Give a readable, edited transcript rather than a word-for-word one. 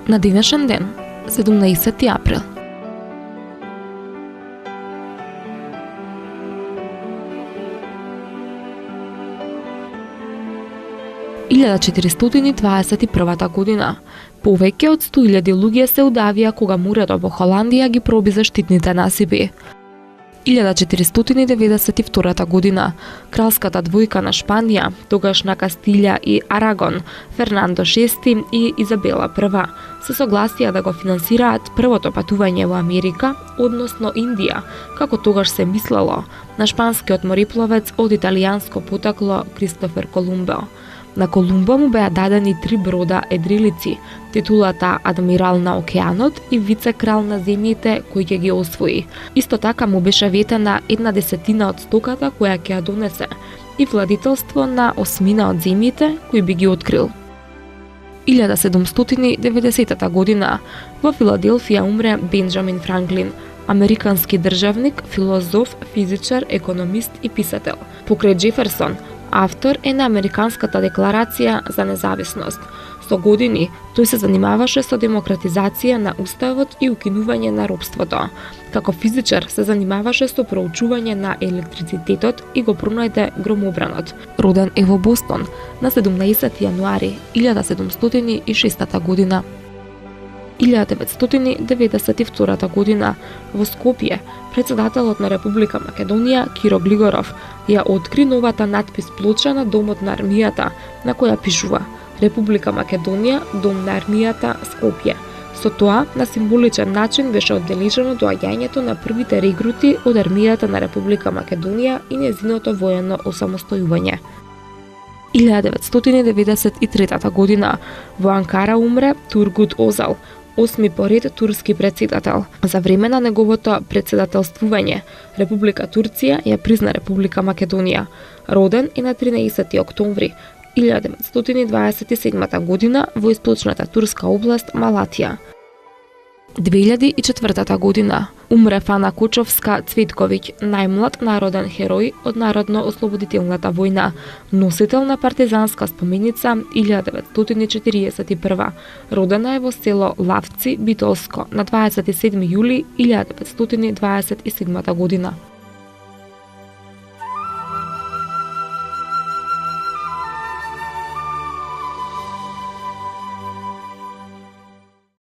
На денешен ден, 17 април. Илјада 421 година, повеќе од 100.000 луѓе се удавија кога морето во Холандија ги проби заштитните насипи. 1492 година, кралската двојка на Шпанија, тогаш на Кастилја и Арагон, Фернандо VI и Изабела I, се согласија да го финансираат првото патување во Америка, односно Индија, како тогаш се мислело, на шпанскиот морепловец од италијанско потекло Кристофер Колумбо. На Колумбо му беа дадени 3 брода едрилици, титулата адмирал на океанот и вице-крал на земјите кој ќе ги освои. Исто така му беше ветена 1/10 од стоката која ќе ја донесе и владителство на 8 од земјите кои би ги открил. 1790 година во Филаделфија умре Бенџамин Франклин, американски државник, филозоф, физичар, економист и писател. Покрај Џеферсон, автор е на Американската декларација за независност. Со години тој се занимаваше со демократизација на уставот и укинување на робството. Како физичар се занимаваше со проучување на електрицитетот и го пронајде громобранот. Роден е во Бостон на 17 јануари 1706 година. 1992 година во Скопје председателот на Република Македонија Киро Глигоров ја откри новата надпис плоча на домот на армијата на која пишува Република Македонија, дом на армијата, Скопје. Со тоа, на символичен начин беше одбележано доаѓањето на првите регрути од армијата на Република Македонија и нејзиното воено осамостојување. 1993 година во Анкара умре Тургут Озал, 8ми поред турски председател. За време на неговото председателствување, Република Турција ја призна Република Македонија. Роден е на 13 октомври 1927 година во источната турска област Малатија. 2004 година умре Фана Кочовска Цветковиќ, најмлад народен херој од Народно-ослободителната војна, носител на партизанска споменица 1941. Родена е во село Лавци, Битолско, на 27 јули 1927 година.